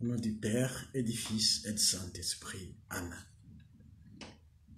Au nom du Père et du Fils et du Saint-Esprit. Amen.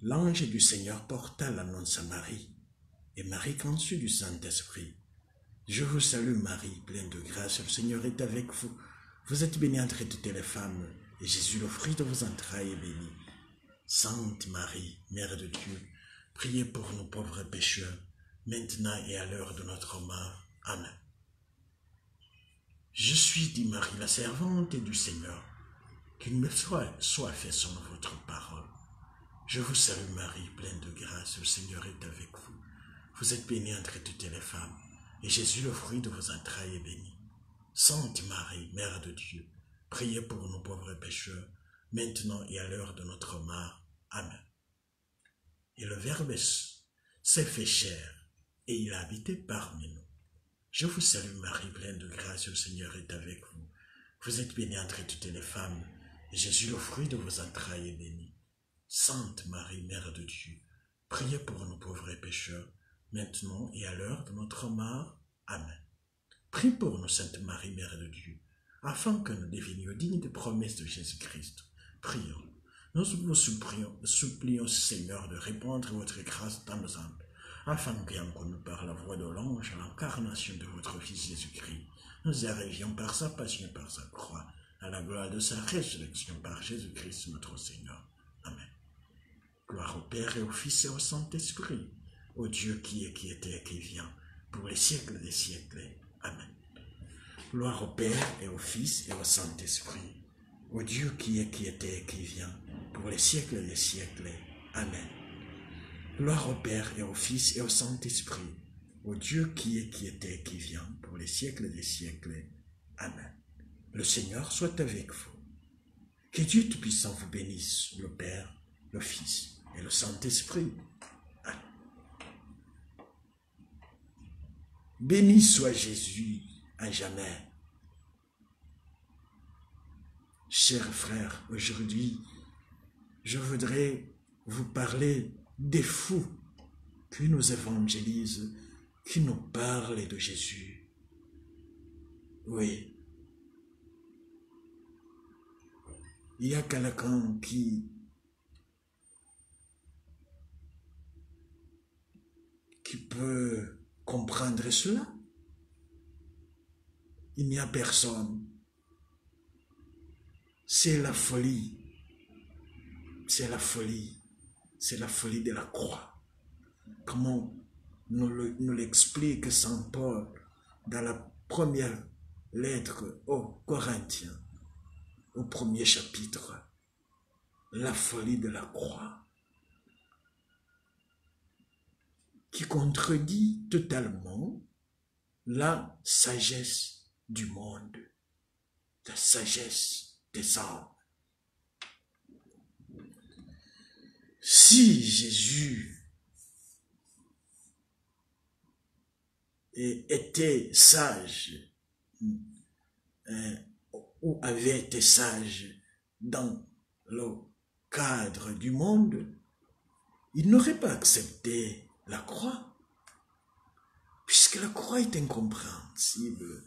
L'ange du Seigneur porta l'annonce à Marie, et Marie conçut du Saint-Esprit. Je vous salue Marie, pleine de grâce, le Seigneur est avec vous. Vous êtes bénie entre toutes les femmes, et Jésus, le fruit de vos entrailles, est béni. Sainte Marie, Mère de Dieu, priez pour nous pauvres pécheurs, maintenant et à l'heure de notre mort. Amen. Je suis, dit Marie, la servante du Seigneur, qu'il me soit fait selon votre parole. Je vous salue Marie, pleine de grâce, le Seigneur est avec vous. Vous êtes bénie entre toutes les femmes, et Jésus, le fruit de vos entrailles, est béni. Sainte Marie, Mère de Dieu, priez pour nous pauvres pécheurs, maintenant et à l'heure de notre mort. Amen. Et le Verbe s'est fait chair, et il a habité parmi nous. Je vous salue Marie, pleine de grâce, le Seigneur est avec vous. Vous êtes bénie entre toutes les femmes, et Jésus, le fruit de vos entrailles, est béni. Sainte Marie, Mère de Dieu, priez pour nous pauvres pécheurs, maintenant et à l'heure de notre mort. Amen. Prie pour nous, Sainte Marie, Mère de Dieu, afin que nous devenions dignes des promesses de Jésus-Christ. Prions. Nous vous supplions, Seigneur, de répandre votre grâce dans nos âmes, afin qu'ayant connu par la voix de l'ange l'incarnation de votre Fils Jésus-Christ, nous arrivions par sa passion et par sa croix, à la gloire de sa résurrection par Jésus-Christ notre Seigneur. Amen. Gloire au Père et au Fils et au Saint-Esprit, au Dieu qui est, qui était et qui vient, pour les siècles des siècles. Amen. Gloire au Père et au Fils et au Saint-Esprit, au Dieu qui est, qui était et qui vient, pour les siècles des siècles. Amen. Gloire au Père et au Fils et au Saint-Esprit, au Dieu qui est, qui était et qui vient, pour les siècles des siècles. Amen. Le Seigneur soit avec vous. Que Dieu Tout-Puissant vous bénisse, le Père, le Fils et le Saint-Esprit. Amen. Béni soit Jésus à jamais. Chers frères, aujourd'hui, je voudrais vous parler des fous qui nous évangélisent, qui nous parlent de Jésus. Oui. Il y a quelqu'un qui peut comprendre cela. Il n'y a personne. C'est la folie. C'est la folie. C'est la folie de la croix. Comment nous l'explique Saint Paul dans la première lettre aux Corinthiens, au premier chapitre. La folie de la croix, qui contredit totalement la sagesse du monde, la sagesse des hommes. Si Jésus était sage, ou avait été sage dans le cadre du monde, il n'aurait pas accepté la croix, puisque la croix est incompréhensible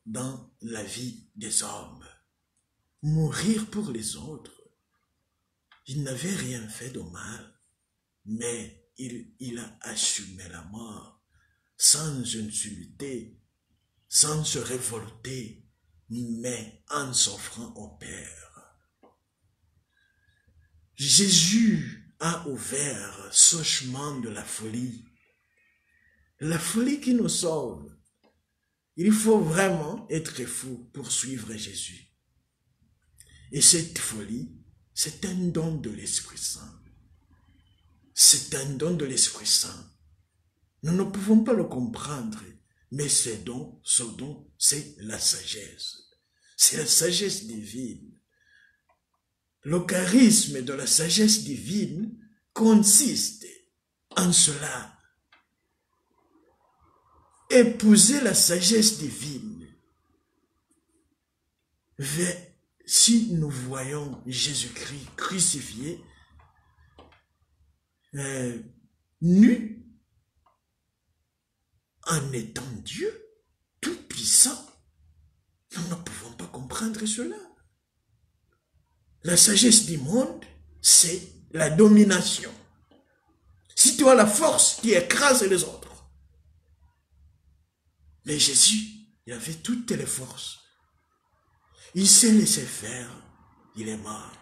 dans la vie des hommes. Mourir pour les autres, il n'avait rien fait de mal, mais il a assumé la mort sans insulter, sans se révolter, mais en s'offrant au Père. Jésus a ouvert ce chemin de la folie qui nous sauve. Il faut vraiment être fou pour suivre Jésus. Et cette folie, c'est un don de l'Esprit Saint. C'est un don de l'Esprit Saint. Nous ne pouvons pas le comprendre, mais ce don, c'est la sagesse. C'est la sagesse divine. Le charisme de la sagesse divine consiste en cela. Épouser la sagesse divine. Si nous voyons Jésus-Christ crucifié, nu, en étant Dieu, tout-puissant, nous ne pouvons pas comprendre cela. La sagesse du monde, c'est la domination. Si tu as la force, tu écrases les autres. Mais Jésus, il avait toutes les forces. Il s'est laissé faire. Il est mort.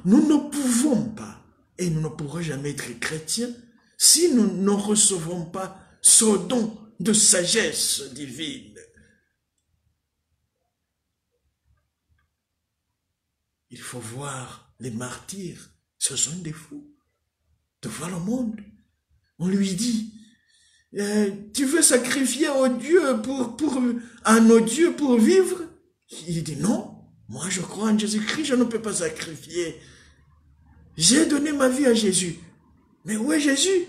Nous ne pouvons pas, et nous ne pourrons jamais être chrétiens, si nous ne recevons pas ce don de sagesse divine. Il faut voir les martyrs, ce sont des fous. Devant le monde, on lui dit, tu veux sacrifier à nos dieux pour vivre? Il dit non, moi je crois en Jésus-Christ, je ne peux pas sacrifier. J'ai donné ma vie à Jésus. Mais où est Jésus?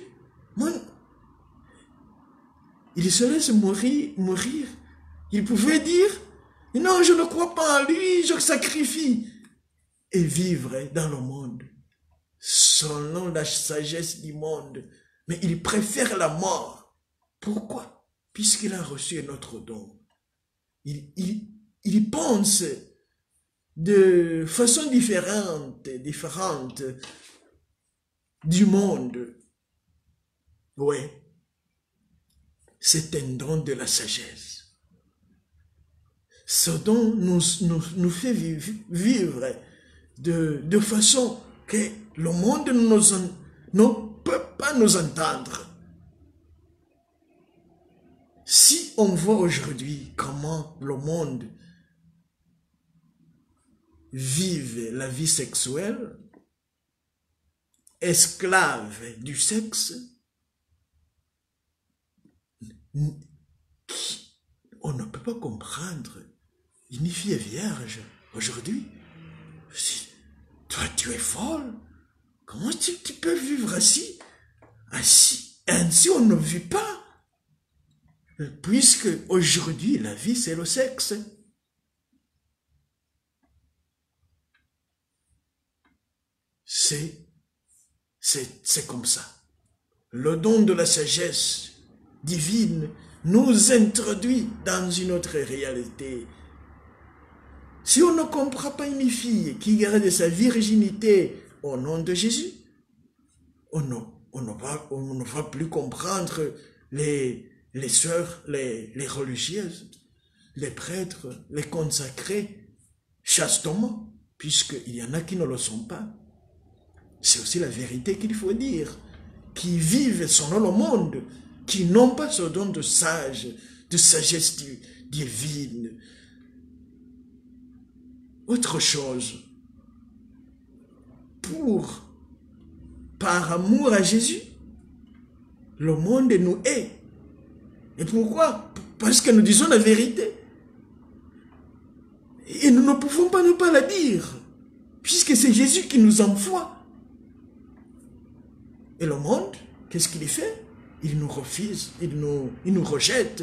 Il se laisse mourir. Il pouvait dire, non, je ne crois pas en lui, je sacrifie. Et vivre dans le monde, selon la sagesse du monde. Mais il préfère la mort. Pourquoi? Puisqu'il a reçu notre don. Il pense de façon différente du monde. Oui, c'est un don de la sagesse. Ce don nous fait vivre de façon que le monde ne peut pas nous entendre. Si on voit aujourd'hui comment le monde vive la vie sexuelle, esclave du sexe, on ne peut pas comprendre une fille vierge aujourd'hui. Toi, tu es folle. Comment tu peux vivre ainsi? Ainsi, on ne vit pas. Puisque aujourd'hui, la vie, c'est le sexe. C'est comme ça. Le don de la sagesse divine nous introduit dans une autre réalité. Si on ne comprend pas une fille qui garde sa virginité au nom de Jésus, on ne va plus comprendre les sœurs, les religieuses, les prêtres, les consacrés, chastement, puisqu'il y en a qui ne le sont pas. C'est aussi la vérité qu'il faut dire, qui vivent selon le monde, qui n'ont pas ce don de sagesse divine. Autre chose, par amour à Jésus, le monde nous hait. Et pourquoi? Parce que nous disons la vérité. Et nous ne pouvons pas ne pas la dire, puisque c'est Jésus qui nous envoie. Et le monde, qu'est-ce qu'il fait? Il nous refuse, il nous rejette,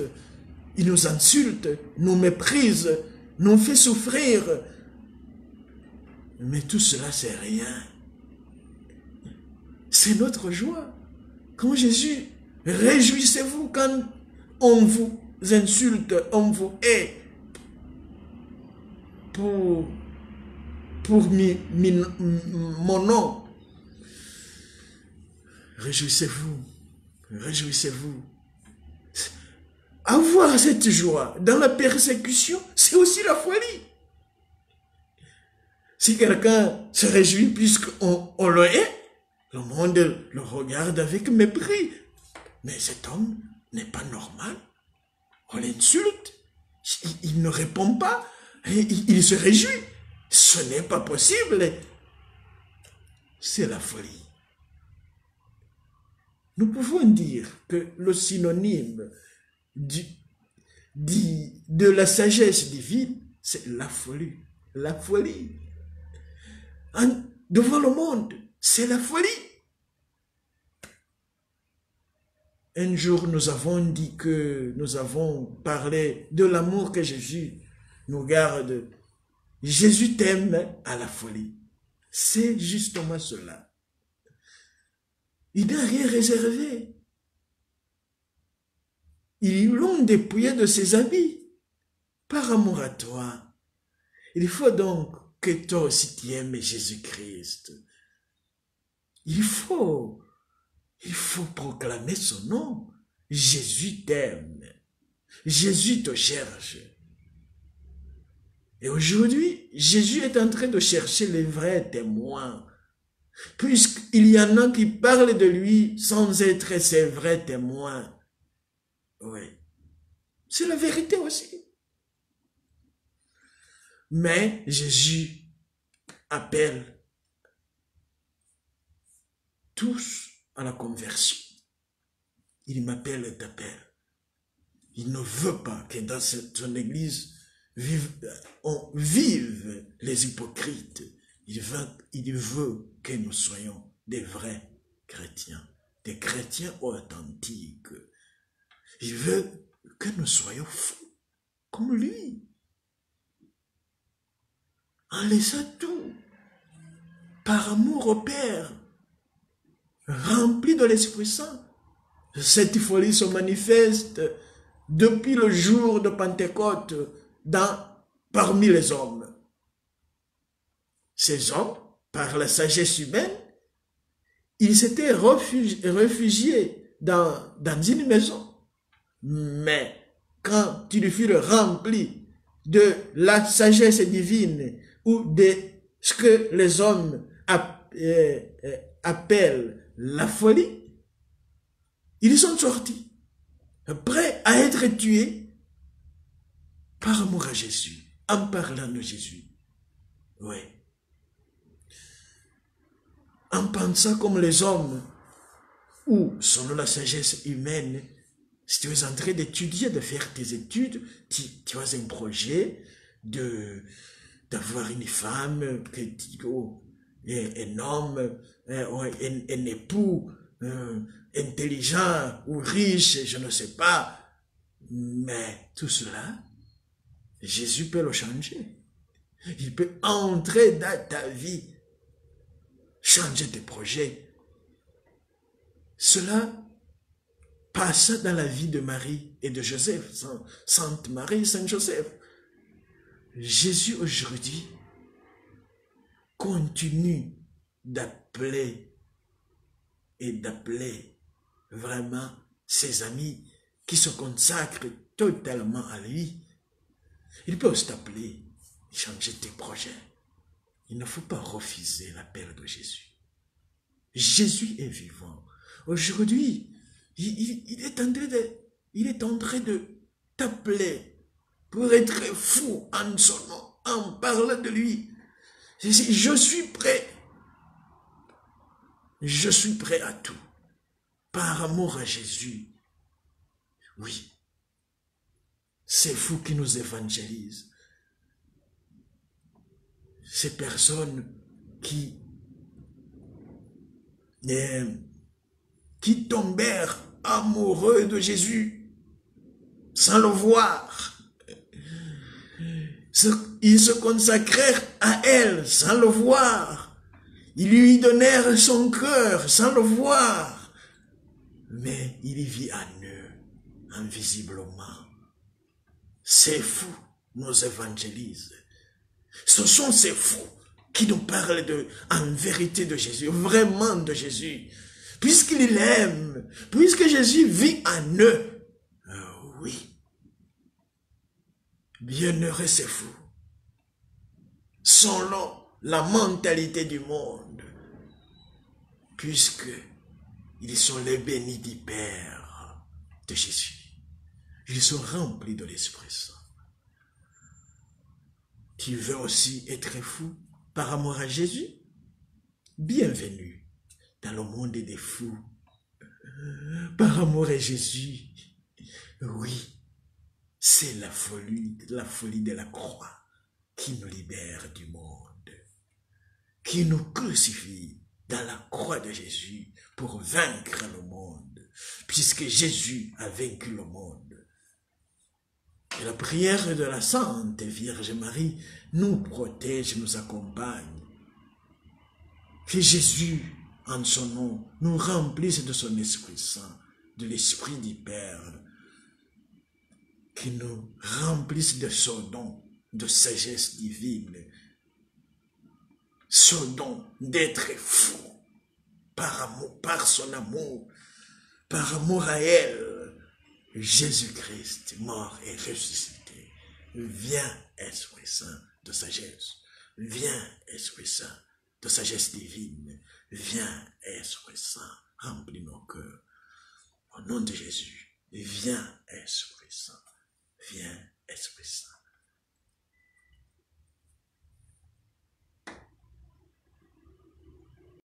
il nous insulte, nous méprise, nous fait souffrir. Mais tout cela, c'est rien. C'est notre joie. Quand Jésus, réjouissez-vous quand on vous insulte, on vous hait pour mon nom. Réjouissez-vous, réjouissez-vous. Avoir cette joie dans la persécution, c'est aussi la folie. Si quelqu'un se réjouit puisqu'on le hait, le monde le regarde avec mépris. Mais cet homme n'est pas normal. On l'insulte. Il ne répond pas. Il se réjouit. Ce n'est pas possible. C'est la folie. Nous pouvons dire que le synonyme de la sagesse divine, c'est la folie. La folie. Devant le monde, c'est la folie. Un jour, nous avons dit que nous avons parlé de l'amour que Jésus nous garde. Jésus t'aime à la folie. C'est justement cela. Il n'a rien réservé. Ils l'ont dépouillé de ses habits par amour à toi. Il faut donc que toi aussi tu aimes Jésus-Christ. Il faut proclamer son nom. Jésus t'aime. Jésus te cherche. Et aujourd'hui, Jésus est en train de chercher les vrais témoins. Puisqu'il y en a qui parlent de lui sans être ses vrais témoins. Oui. C'est la vérité aussi. Mais Jésus appelle tous à la conversion. Il m'appelle et t'appelle. Il ne veut pas que dans son église on vive les hypocrites. Il veut que nous soyons des vrais chrétiens, des chrétiens authentiques. Il veut que nous soyons fous, comme lui. En laissant tout, par amour au Père, rempli de l'Esprit Saint. Cette folie se manifeste depuis le jour de Pentecôte parmi les hommes. Ces hommes, par la sagesse humaine, ils s'étaient réfugiés dans une maison. Mais quand ils furent remplis de la sagesse divine ou de ce que les hommes appellent la folie, ils sont sortis, prêts à être tués par amour à Jésus, en parlant de Jésus. Oui. En pensant comme les hommes, ou selon la sagesse humaine, si tu es en train d'étudier, de faire tes études, tu as un projet d'avoir une femme, un homme, un époux, intelligent ou riche, je ne sais pas. Mais tout cela, Jésus peut le changer. Il peut entrer dans ta vie, changer tes projets. Cela passa dans la vie de Marie et de Joseph, Sainte Marie et Saint Joseph. Jésus aujourd'hui continue d'appeler vraiment ses amis qui se consacrent totalement à lui. Il peut aussi t'appeler, changer tes projets. Il ne faut pas refuser l'appel de Jésus. Jésus est vivant. Aujourd'hui, il est en train de t'appeler pour être fou en son nom, en parlant de lui. Je suis prêt. Je suis prêt à tout. Par amour à Jésus. Oui. C'est fou qui nous évangélise. Ces personnes qui tombèrent amoureux de Jésus sans le voir. Ils se consacrèrent à elle sans le voir. Ils lui donnèrent son cœur sans le voir. Mais il y vit en eux, invisiblement. Ces fous nous évangélisent. Ce sont ces fous qui nous parlent en vérité de Jésus, vraiment de Jésus. Puisqu'il aime, puisque Jésus vit en eux. Oui. Bienheureux ces fous. Selon la mentalité du monde. Puisque ils sont les bénis du Père de Jésus. Ils sont remplis de l'Esprit Saint. Tu veux aussi être fou par amour à Jésus? Bienvenue dans le monde des fous. Par amour à Jésus. Oui, c'est la folie de la croix qui nous libère du monde, qui nous crucifie dans la croix de Jésus pour vaincre le monde, puisque Jésus a vaincu le monde. Et la prière de la Sainte Vierge Marie nous protège, nous accompagne. Que Jésus, en son nom, nous remplisse de son Esprit Saint, de l'Esprit du Père, qui nous remplisse de son don, de sagesse divine, ce don d'être fou par amour, par son amour, par amour à elle. Jésus-Christ, mort et ressuscité. Viens, Esprit Saint de sagesse. Viens, Esprit Saint de sagesse divine. Viens, Esprit Saint, remplis nos cœurs. Au nom de Jésus, viens, Esprit Saint. Viens, Esprit Saint.